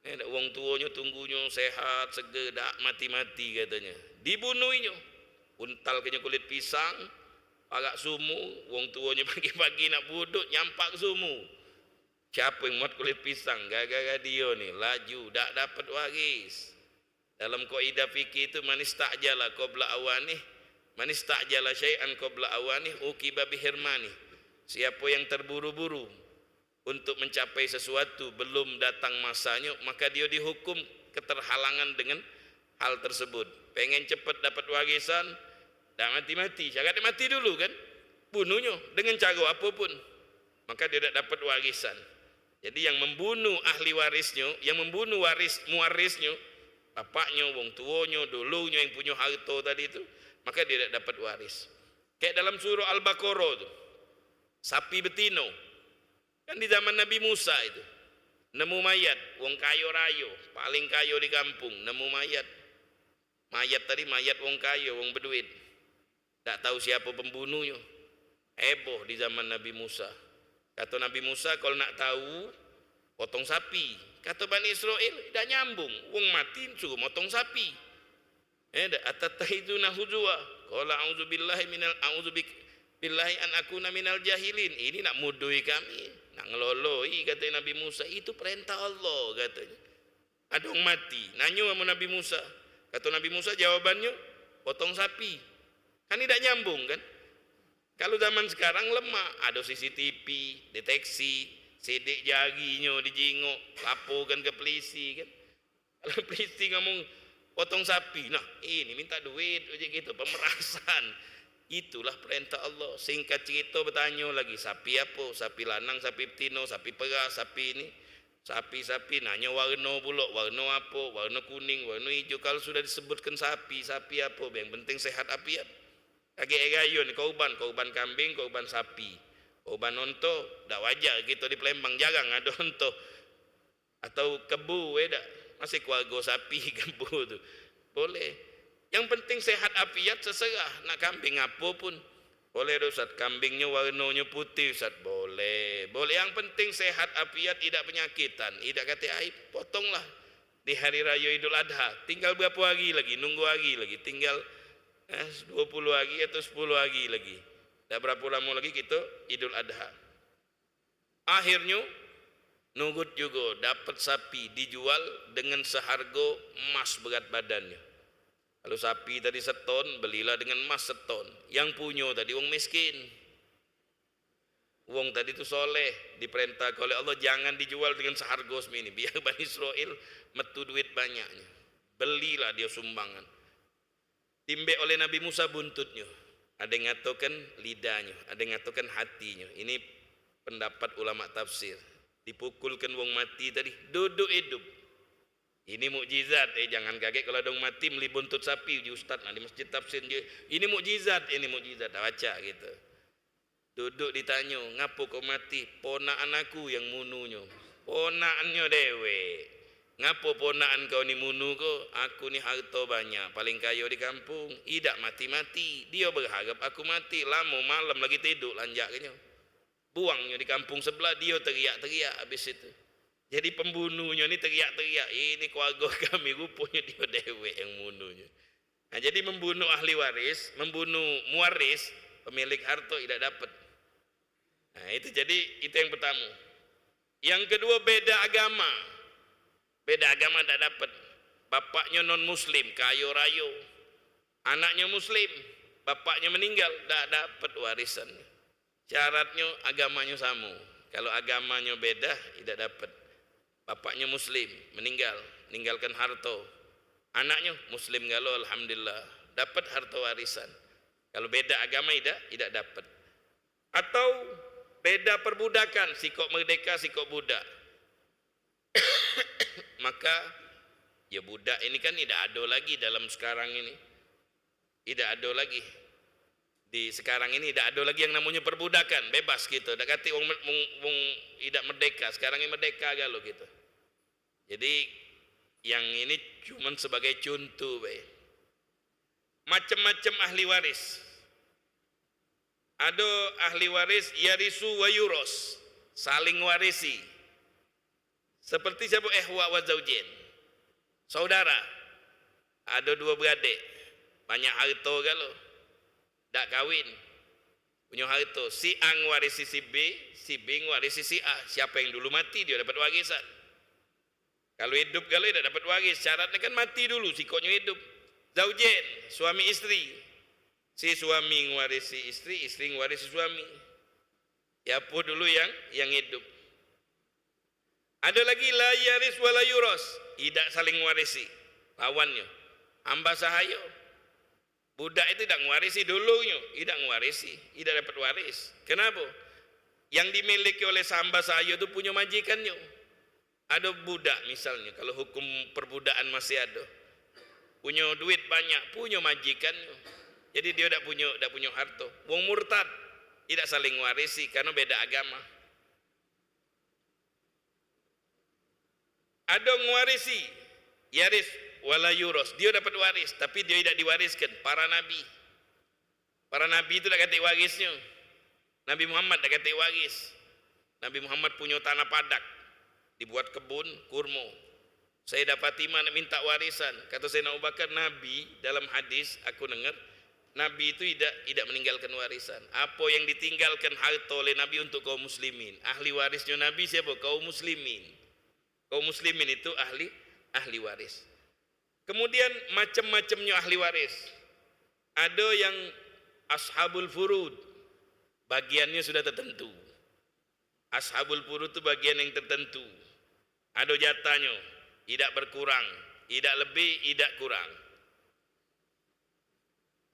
Speaker 3: Wong tuanya tunggunya sehat, seger, tak mati-mati katanya. Dibunuhnya. Untal kena kulit pisang, parak sumu, wong tuanya pagi-pagi nak buduk, nyampak sumu. Siapa yang muat kulit pisang? Gara-gara dia ni, laju, tak dapat waris. Dalam kaidah fikih itu manis ta'jala qabla awani, manis ta'jala syai'an qabla awani uqiba bihirmani. Siapa yang terburu-buru untuk mencapai sesuatu belum datang masanya, maka dia dihukum keterhalangan dengan hal tersebut. Pengen cepat dapat warisan, dah mati-mati. Syaratnya mati dulu kan? Bunuhnya dengan cara apapun. Maka dia tak dapat warisan. Jadi yang membunuh ahli warisnya, yang membunuh muarisnya, bapaknya, wong tuanya, dulunya yang punya harta tadi itu, maka dia tidak dapat waris. Kayak dalam surah Al-Baqarah itu, sapi betino. Kan di zaman Nabi Musa itu, nemu mayat, wong kayo rayo, paling kayo di kampung, nemu mayat. Mayat tadi mayat wong kayo, wong beduit. Tak tahu siapa pembunuhnya. Heboh di zaman Nabi Musa. Kata Nabi Musa, kalau nak tahu, potong sapi. Kata Bani Israel, tidak nyambung. Wong mati suruh motong sapi. Atatahiduna huzwa. Qala a'udzubillahi an akuna minal jahilin. Ini nak mudui kami, nak ngeloloi, kata Nabi Musa. Itu perintah Allah, katanya. Ada orang mati, nanya sama Nabi Musa. Kata Nabi Musa, jawabannya, potong sapi. Kan tidak nyambung kan? Kalau zaman sekarang lemah, ada CCTV, deteksi, sidik jarinya dijingok, laporkan ke polisi kan. Kalau polisi ngomong potong sapi, nah ini minta duit, gitu, pemerasan. Itulah perintah Allah. Singkat cerita bertanya lagi, sapi apa? Sapi lanang, sapi betina, sapi perah, sapi ini. Sapi-sapi, nanya warna pula, warna apa? Warna kuning, warna hijau. Kalau sudah disebutkan sapi apa? Yang penting sehat apiat. Kaki egayun, korban kambing, korban sapi. Korban onto, tak wajar gitu di Palembang, jarang ada onto. Atau kebu, masih keluarga sapi, kebu tu. Boleh. Yang penting sehat apiat, seserah. Nak kambing apa pun. Boleh Ustaz, kambingnya warnanya putih Ustaz. Boleh. Boleh, yang penting sehat apiat, tidak penyakitan. Tidak kata aib, potonglah. Di hari raya Idul Adha, tinggal berapa hari lagi? Nunggu hari lagi. Tinggal 20 hari atau 10 hari lagi. Tak berapa lama lagi kita Idul Adha. Akhirnya nugut juga dapat sapi dijual dengan seharga emas berat badannya. Kalau sapi tadi seton, belilah dengan emas seton. Yang punya tadi wong miskin. Wong tadi itu soleh, diperintah oleh Allah jangan dijual dengan seharga semini. Biar Bani Israel metu duit banyaknya. Belilah dia sumbangan. Timbe oleh Nabi Musa buntutnya. Ada yang ngatakan lidahnya, ada yang ngatakan hatinya. Ini pendapat ulama tafsir. Dipukulkan wong mati tadi, duduk hidup. Ini mukjizat, jangan kaget kalau ada orang mati meli buntut sapi di ustaz, di masjid tafsir. Ini mukjizat, baca gitu. Duduk ditanya, ngapo kau mati? Ponaan aku yang mununya. Ponaannya dewe. Ngapo ponaan kau ni munu ko? Aku ni harta banyak, paling kaya di kampung. Tidak mati-mati. Dia berharap aku mati. Lama malam lagi tidur lanjaknya. Buangnya di kampung sebelah, dia teriak-teriak habis itu. Jadi pembunuhnya ni teriak-teriak. Ini keluarga kami, rupanya dia dewe yang munuhnya. Nah, jadi membunuh ahli waris, membunuh muaris, pemilik harta tidak dapat. Nah, itu jadi itu yang pertama. Yang kedua, beda agama. Beda agama tak dapat. Bapaknya non muslim, kayo rayo. Anaknya muslim, bapaknya meninggal, tak dapat warisan. Syaratnya agamanya sama. Kalau agamanya beda, tidak dapat. Bapaknya muslim, meninggalkan harta. Anaknya muslim galau, alhamdulillah, dapat harta warisan. Kalau beda agama tidak dapat. Atau beda perbudakan, sikok merdeka, sikok budak. Maka ya budak ini kan tidak ada lagi dalam sekarang ini. Tidak ada lagi. Di sekarang ini tidak ada lagi yang namanya perbudakan, bebas gitu. Tak kata wong tidak merdeka, sekarang ini merdeka galau gitu. Jadi yang ini cuma sebagai contoh, macam-macam ahli waris. Ada ahli waris yarisu wa yuros, saling warisi. Seperti siapa ihwa wa zaujin. Saudara. Ada dua beradik, banyak harta galau. Tak kahwin. Punya harta, si A warisi si B, si B warisi si A. Siapa yang dulu mati dia dapat warisan. Kalau hidup galau tidak dapat waris. Syaratnya kan mati dulu, sikoknya hidup. Zaujin, suami istri. Si suami mewarisi istri, istri mewarisi suami. Ya apa dulu yang hidup. Ada lagi la yaris wa la yuros, tidak saling mewarisi. Lawannya, hamba sahaya. Budak itu tidak mewarisi dulunya, tidak mewarisi, tidak dapat waris. Kenapa? yang dimiliki oleh sahamba saya itu punya majikannya. Ada budak misalnya, kalau hukum perbudakan masih ada, punya duit banyak, punya majikannya. Jadi dia tidak punya harta. Wong murtad tidak saling warisi karena beda agama. Ada ngwarisi, yaris wala yuros, dia dapat waris, tapi dia tidak diwariskan. Para nabi itu tak kata warisnya. Nabi Muhammad tak kata waris. Nabi Muhammad punya tanah padak, dibuat kebun kurma. Sayyidah Fatimah nak minta warisan. Kata Sayyidina Abu Bakar, Nabi dalam hadis aku dengar, Nabi itu tidak meninggalkan warisan. Apa yang ditinggalkan harta oleh Nabi untuk kaum muslimin. Ahli warisnya Nabi siapa? Kaum muslimin. Kaum muslimin itu ahli waris. Kemudian macam-macamnya ahli waris. Ada yang ashabul furud, bagiannya sudah tertentu. Ashabul furud itu bagian yang tertentu. Ada jatahnya, tidak berkurang, tidak lebih, tidak kurang.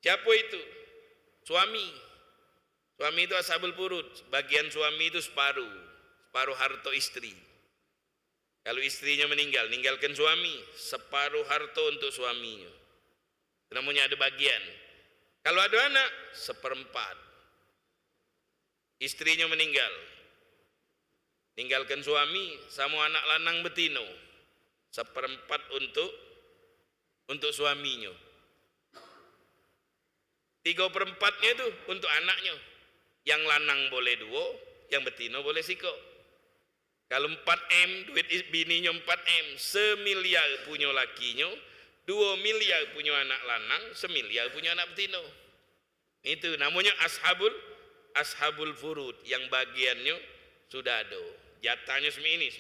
Speaker 3: Siapa itu? Suami. Suami itu ashabul furud. Bagian suami itu separuh harta istri. Kalau istrinya meninggal, ninggalkan suami, separuh harta untuk suaminya. Namanya ada bagian. Kalau ada anak, seperempat. Istrinya meninggal, tinggalkan suami sama anak lanang betino, seperempat untuk suaminya. 3/4-nya itu untuk anaknya. Yang lanang boleh 2, yang betino boleh siko. Kalau 4M, duit bininya 4M, 1 miliar punya lakinya, 2 miliar punya anak lanang, 1 miliar punya anak betino. Itu namanya ashabul furud, yang bagiannya sudah ada. Jatahnya semini,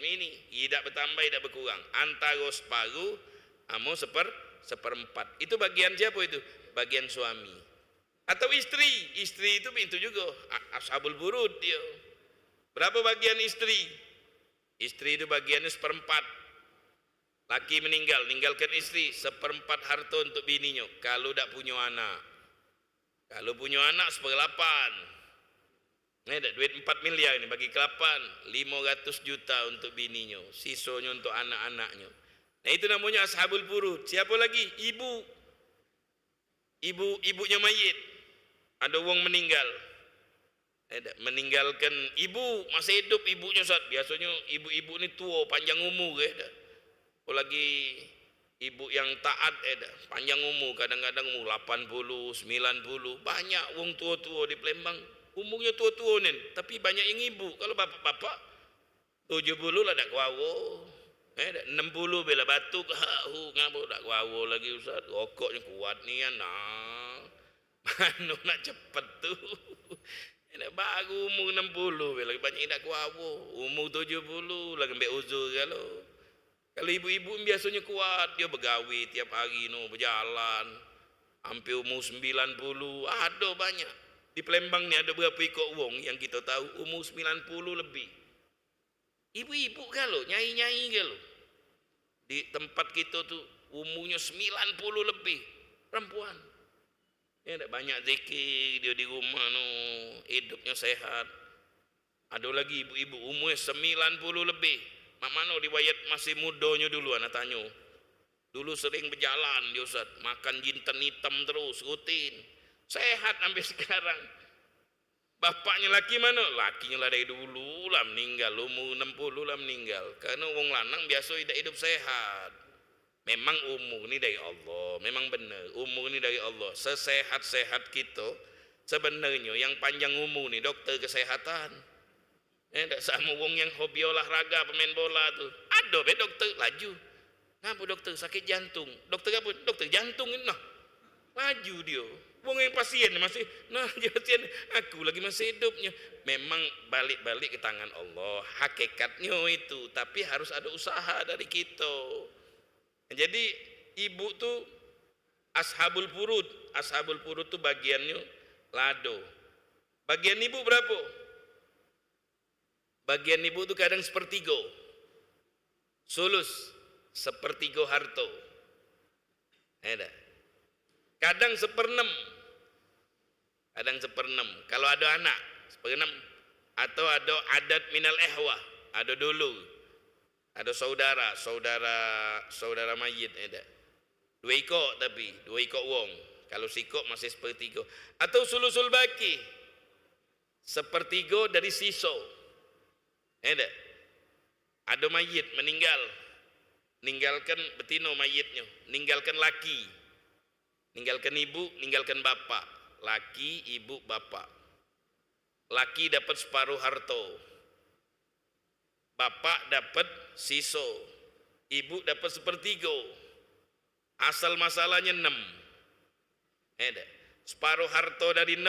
Speaker 3: tidak bertambah, tidak berkurang. Antara separuh sama seperempat. Itu bagian siapa itu? Bagian suami. Atau istri itu juga ashabul furud dia. Berapa bagian istri? Istri itu bagiannya 1/4. Laki meninggal, ninggalkan istri 1/4 harta untuk bininya. Kalau tak punya anak. Kalau punya anak 1/8. Ini ada duit 4 miliar ini bagi ke 8, 500 juta untuk bininya, sisanya untuk anak-anaknya. Nah itu namanya ashabul furud. Siapa lagi? Ibunya mayit. Ada orang meninggal. Meninggalkan ibu, masih hidup ibunya saat biasanya ibu-ibu ni tua panjang umur apalagi ibu yang taat panjang umur, kadang-kadang umur 80, 90, banyak wong tua-tua di Palembang umurnya tua-tua nih, tapi banyak yang ibu. Kalau bapak-bapak 70 lah dak kuawo, 60 bela batuk, ngabo dak kuawo lagi Ustaz, rokoknya kuat ni nah. Mana nak cepet tu. Baru umur 60 lagi banyak yang tak kuat. Umur 70 lagi ambil uzur kalau ibu-ibu biasanya kuat, dia bergawi tiap hari berjalan hampir umur 90. Ada banyak di Palembang ni, ada berapa ikut wong yang kita tahu umur 90 lebih. Ibu-ibu kalau nyai-nyai kalau di tempat kita tu umurnya 90 lebih, perempuan. Ada banyak zikir dia di rumah hidupnya sehat. Ada lagi ibu-ibu umurnya 90 lebih. Mak mana riwayat masih mudanya dulu anak tanya. Dulu sering berjalan dia Ustaz, makan jinten hitam terus rutin. Sehat sampai sekarang. Bapaknya laki mana? Lakinya lah dari dulu lah meninggal, umur 60 lah meninggal. Karena wong lanang biasa tidak hidup sehat. Memang umur ni dari Allah, memang benar. Umur ni dari Allah. Sesehat-sehat kita, sebenarnya yang panjang umur ni dokter kesehatan. Tak sama wong yang hobi olahraga, pemain bola tu. Ada be dokter laju. Ngapa dokter sakit jantung? Dokter apa? Dokter jantung ni nah. Laju dia. Wong yang pasien masih dia pasien, aku lagi masih hidupnya. Memang balik-balik ke tangan Allah. Hakikatnya itu, tapi harus ada usaha dari kita. Jadi ibu tu ashabul furud. Ashabul furud tu bagiannya lado. Bagian ibu berapa? Bagian ibu tu kadang 1/3. Sulus 1/3 harta. Kadang 1/6. Kadang 1/6. Kalau ada anak 1/6. Atau ada adat minal ehwah, ada dulu, ada saudara mayit ada. 2 ekor tapi 2 ekor wong. Kalau sikok masih sepertiga. Atau sulusul baki, sepertiga dari siso. Ada mayit meninggal, ninggalkan betino mayitnya, ninggalkan laki, ninggalkan ibu, ninggalkan bapak. Laki, ibu, bapak. Laki dapat separuh harta, bapak dapat siso, ibu dapat sepertiga. Asal masalahnya 6. Separuh harta dari 6,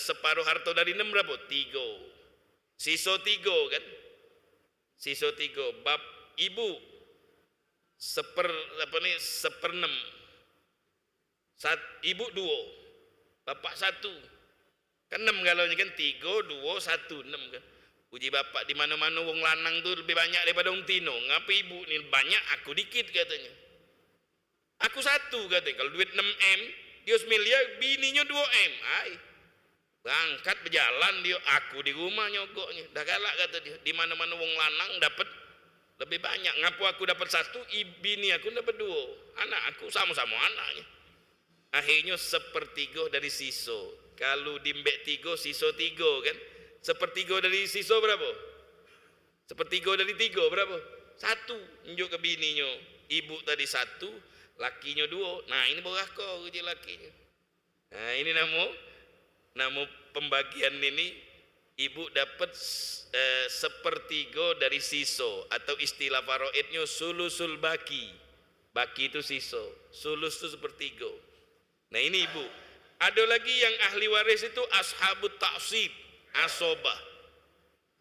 Speaker 3: separuh harta dari 6 berapa? 3. Siso 3 kan? Siso 3. Bab ibu seper 6. Ibu 2, bapak 1. Kan 6 kalau ni kan 3, 2, 1, 6 kan. Puji bapak di mana-mana wong lanang tu lebih banyak daripada wong tino. Ngapa ibu ni banyak, aku dikit katanya. Aku 1 katanya. Kalau duit 6M, dia 1 miliar, bininya 2M. Ai. Berangkat berjalan dia, aku di rumah nyogoknya. Dah galak kata dia. Di mana-mana wong lanang dapat lebih banyak. Ngapa aku dapat 1, bini aku dapat 2. Anak aku sama-sama anaknya. Akhirnya sepertiga dari siso. Kalau dimbek 3, siso 3 kan. Sepertiga dari siso berapa? Sepertiga dari 3 berapa? 1. Unjuk ke bininya. Ibu tadi 1, lakinya 2. Nah ini berakor je lakinya. Nah ini nama pembagian ini. Ibu dapat sepertiga dari siso. Atau istilah faraidnya sulusul baki. Baki itu siso, sulus itu sepertiga. Nah ini ibu. Ada lagi yang ahli waris itu ashabut ta'sib, asobah.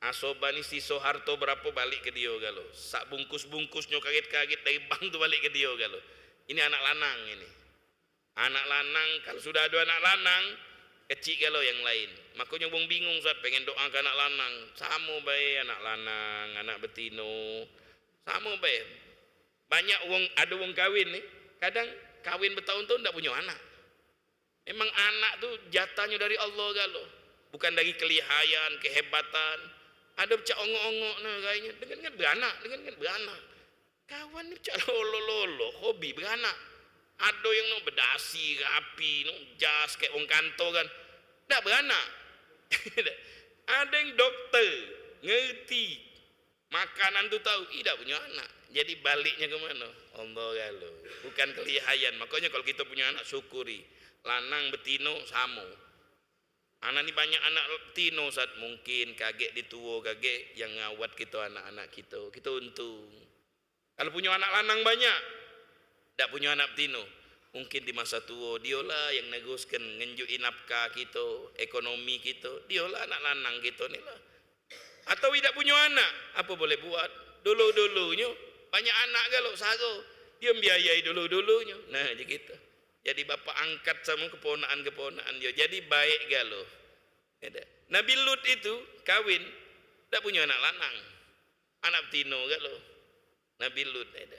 Speaker 3: Asobah ni siso harto berapa balik ke dia kalau. Sak bungkus-bungkusnya kaget-kaget dari bank tu balik ke dia kalau. Ini anak lanang ini. Anak lanang, kalau sudah ada anak lanang, kecil kalau yang lain. Makanya wong bingung saat pengen doa ke anak lanang. Sama baik anak lanang, anak betino. Sama baik. Banyak wong, ada wong kawin nih. Kadang kawin bertahun-tahun tak punya anak. Memang anak tu jatahnya dari Allah galau. Bukan dari kelihayan, kehebatan. Ada cak ongok-ongok nah kayaknya. Dengan kan beranak. Kawan ni cak lolo-lolo, hobi beranak. Ada yang no berdasi, rapi, no jas kayak wong kantor kan. Tak beranak. Ada yang doktor, ngerti. Makanan tu tahu, tidak punya anak. Jadi baliknya ke mana? Allah galau. Bukan kelihayan. Makanya kalau kita punya anak syukuri. Lanang betino sama. Anak ni banyak anak betino saat mungkin kaget dituo kaget yang ngawat kita anak-anak kita. Kita untung. Kalau punya anak lanang banyak, tak punya anak betino. Mungkin di masa tua dialah yang neguskan ngenjuki nafkah kita, ekonomi kita. Dialah anak lanang kita ni lah. Atau tidak punya anak, apa boleh buat? Dulu-dulunya banyak anak kalau sago, dia membiayai dulu-dulunya. Nah, je kita. Jadi bapak angkat sama keponaan-keponaan dia. Jadi baik galau. Nabi Lut itu kawin, tak punya anak lanang. Anak betino galau. Nabi Lut ada.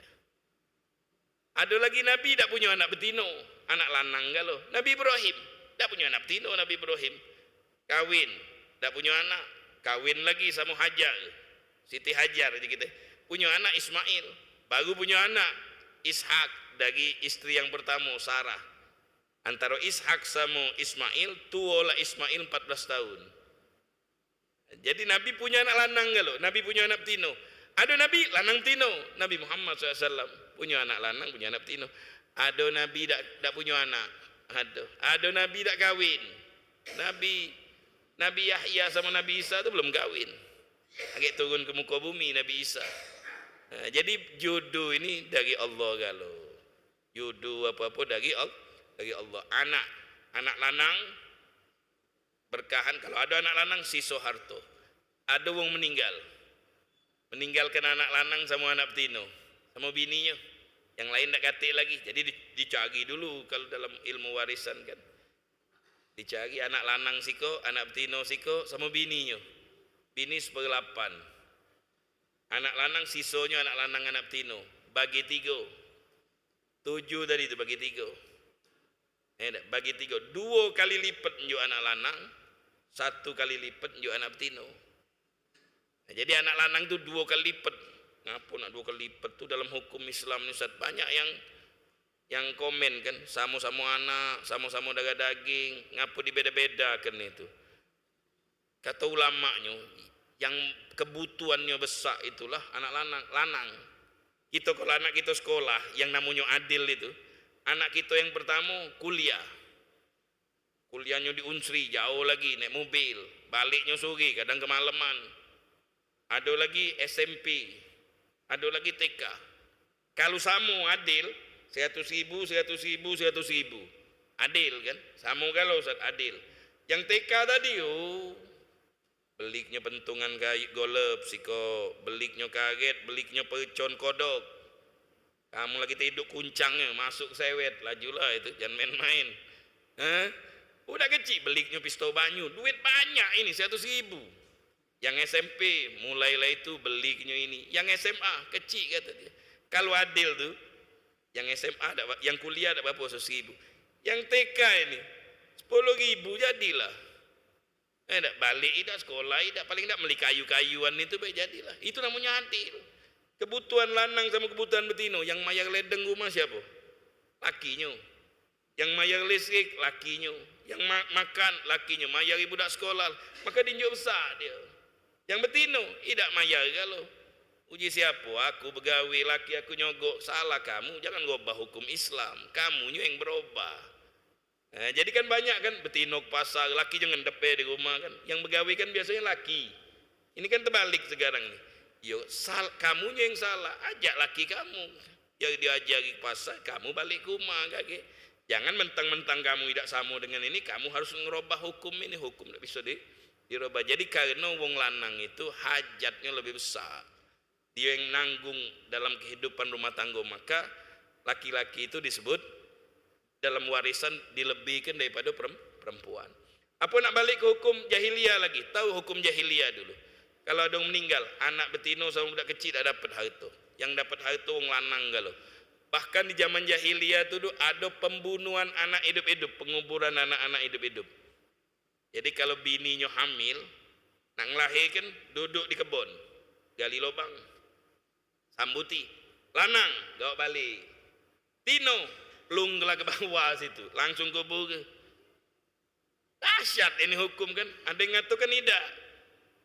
Speaker 3: Ada lagi Nabi tak punya anak betino, anak lanang galau. Nabi Ibrahim tak punya anak betino. Nabi Ibrahim kawin, tak punya anak. Kawin lagi sama Hajar, Siti Hajar je kita. Punya anak Ismail, baru punya anak Ishak. Dari istri yang pertama Sarah. Antara Ishak sama Ismail, tualah Ismail 14 tahun. Jadi Nabi punya anak lanang kalau, Nabi punya anak betino. Ada Nabi lanang betino, Nabi Muhammad SAW punya anak lanang, punya anak betino. Ada Nabi tak punya anak. Ada Nabi tak kawin. Nabi Yahya sama Nabi Isa tu belum kawin. Agak turun ke muka bumi Nabi Isa. Jadi jodoh ini dari Allah kalau. Jodoh apa-apa dari Allah. Anak lanang berkahan. Kalau ada anak lanang siso harto. Ada wong meninggalkan anak lanang sama anak betino, sama bininya. Yang lain tak katik lagi. Jadi dicari dulu kalau dalam ilmu warisan kan. Dicari anak lanang siko, anak betino siko sama bininya. Bini 1/8. Anak lanang sisonya anak lanang anak betino. Bagi 3. 7 tadi itu bagi 3. Bagi 3. 2 kali lipat njuk anak lanang. 1 kali lipat juga anak betina. Nah, jadi anak lanang itu 2 kali lipat. Ngapa nak 2 kali lipat tuh dalam hukum Islam ni Ustaz? Banyak yang komen kan, sama-sama anak, sama-sama darah daging, ngapa dibeda-bedakan itu? Kata ulamanya, yang kebutuhannya besar itulah anak lanang. Kita kalau anak kita sekolah, yang namanya adil itu, anak kita yang pertama kuliah. Kuliahnya di Unsri, jauh lagi, naik mobil, baliknya sore, kadang kemalaman. Ada lagi SMP, ada lagi TK. Kalau sama adil, 100.000, 100.000, 100.000. Adil kan? Sama kalau Ustaz, adil. Yang TK tadi, beliknya pentungan kayu golep, siko, beliknya kaget, beliknya percon kodok. Kamu lagi tidur kuncangnya, masuk sewet, lajulah itu, jangan main-main. Udah kecil, beliknya pistol banyu, duit banyak ini, 100.000. Yang SMP, mulailah itu beliknya ini. Yang SMA, kecil kata dia. Kalau adil tuh, yang SMA, yang kuliah ada berapa 100.000. Yang TK ini, 10.000 jadilah. Tak balik, tidak sekolah, tidak paling tidak beli kayu-kayuan itu baik jadilah. Itu namanya adil. Kebutuhan lanang sama kebutuhan betina. Yang mayar ledeng rumah siapa? Lakinya. Yang mayar listrik, lakinya. Yang makan, lakinya. Mayar budak sekolah, maka dinjau besar dia. Yang betina, tidak mayar kalau. Uji siapa? Aku begawi, laki aku nyogok. Salah kamu, jangan ubah hukum Islam. Kamunya yang berubah. Nah, jadi kan banyak kan betina ke pasar, laki jangan depe di rumah kan. Yang begawi kan biasanya laki. Ini kan terbalik sekarang nih. Yo, kamunya yang salah, ajak laki kamu. Yang diajari ke pasar, kamu balik ke rumah kaki. Jangan mentang-mentang kamu tidak sama dengan ini, kamu harus ngerubah hukum ini. Hukum tidak bisa dirubah. Jadi karena wong lanang itu hajatnya lebih besar. Dia yang nanggung dalam kehidupan rumah tangga, maka laki-laki itu disebut dalam warisan dilebihkan daripada perempuan. Apa nak balik ke hukum jahiliyah lagi? Tahu hukum jahiliyah dulu. Kalau ada yang meninggal, anak betina sama budak kecil tak dapat harta. Yang dapat harta wong lanang kalau. Bahkan di zaman jahiliyah itu ada pembunuhan anak hidup-hidup, penguburan anak-anak hidup-hidup. Jadi kalau bininya hamil, nak ngelahirkan, duduk di kebun, gali lubang, sambuti, lanang, gawa balik, tino, plunglah ke bawah situ, langsung kubur. Dahsyat ini hukum kan, ada yang ngatakan tidak.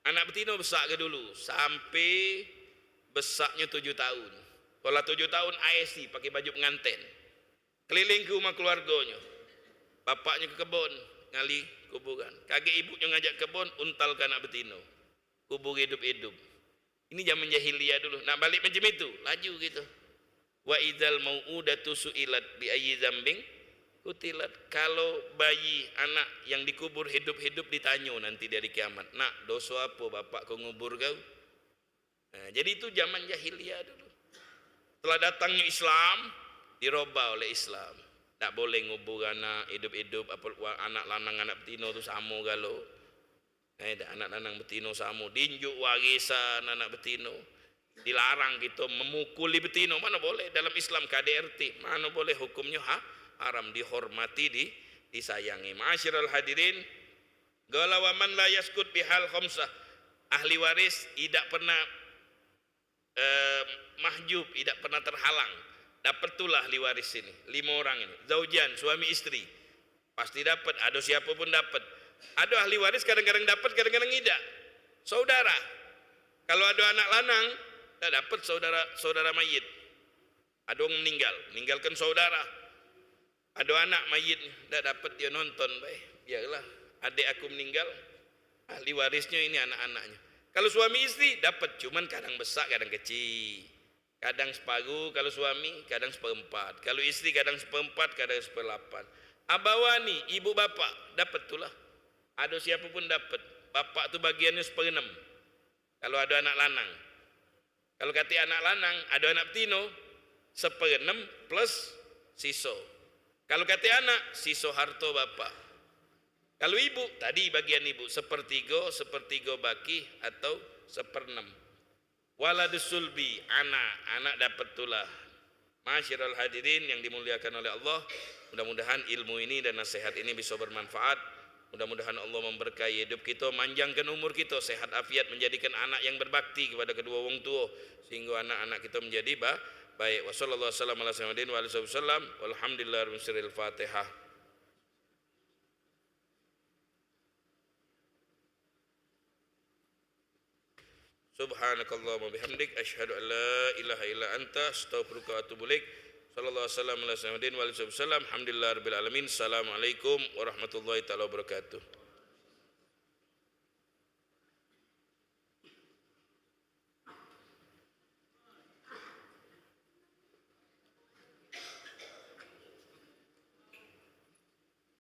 Speaker 3: Anak betina besar ke dulu, sampai besarnya 7 tahun. Kalau 7 tahun IC pakai baju pengantin, keliling ke rumah keluarganya, bapaknya ke kebun, ngali kuburan, kakek ibunya ngajak kebun, untal ke anak betina, kubur hidup-hidup. Ini zaman jahiliyah dulu. Nak balik macam itu, laju gitu. Wa idzal mau'udatu su'ilat bi ayyi dzambin kutilat. Kalau bayi anak yang dikubur hidup-hidup ditanya nanti dari kiamat, nak dosa apa bapak kau ngubur kau? Nah, jadi itu zaman jahiliyah dulu. Setelah datangnya Islam, dirubah oleh Islam. Tak boleh ngubur anak hidup-hidup, anak lanang anak betina itu sama kalau. Anak lanang betina sama, dinjuk warisan anak betina. Dilarang kita memukuli betina, mana boleh dalam Islam KDRT, mana boleh hukumnya haram, dihormati, disayangi. Ma'asyiral hadirin, qala wa man la yaskut bihal khamsah. Ahli waris tidak pernah mahjub, tidak pernah terhalang. Dapat tulah ahli waris ini, 5 orang ini. Zaujan, suami istri, pasti dapat. Ada siapa pun dapat. Ada ahli waris kadang-kadang dapat, kadang-kadang tidak. Saudara, kalau ada anak lanang, tak dapat saudara mayit. Ada orang meninggal, meninggalkan saudara. Ada anak mayit, tak dapat dia nonton. Biarlah, adik aku meninggal, ahli warisnya ini anak-anaknya. Kalau suami istri dapat, cuman kadang besar, kadang kecil. Kadang separuh kalau suami, kadang 1/4. Kalau istri kadang 1/4, kadang 1/8. Abawani, ibu bapak dapat tulah. Ada siapa pun dapat. Bapak tu bagiannya 1/6. Kalau ada anak lanang. Kalau kata anak lanang, ada anak betina, 1/6 plus siso. Kalau kata anak, siso harto bapak. Kalau ibu, tadi bagian ibu, 1/3, 1/3 baki atau 1/6. Waladus sulbi, anak dapat tulah. Ma'asyiral hadirin yang dimuliakan oleh Allah, mudah-mudahan ilmu ini dan nasihat ini bisa bermanfaat Mudah-mudahan Allah memberkahi hidup kita, manjangkan umur kita, sehat afiat, menjadikan anak yang berbakti kepada kedua wong tua, sehingga anak-anak kita menjadi baik. Wassallallahu wasallam ala sayyidina wa alihi wasallam. Walhamdulillahirabbil Fatihah. Subhanakallahumma bihamdik asyhadu an la ilaha illa anta astaghfiruka wa atubu ilaik. Sallallahu alaihi wasallam ala sayyidina wa alihi wasallam. Alhamdulillahirabbil alamin. Assalamualaikum warahmatullahi taala wabarakatuh.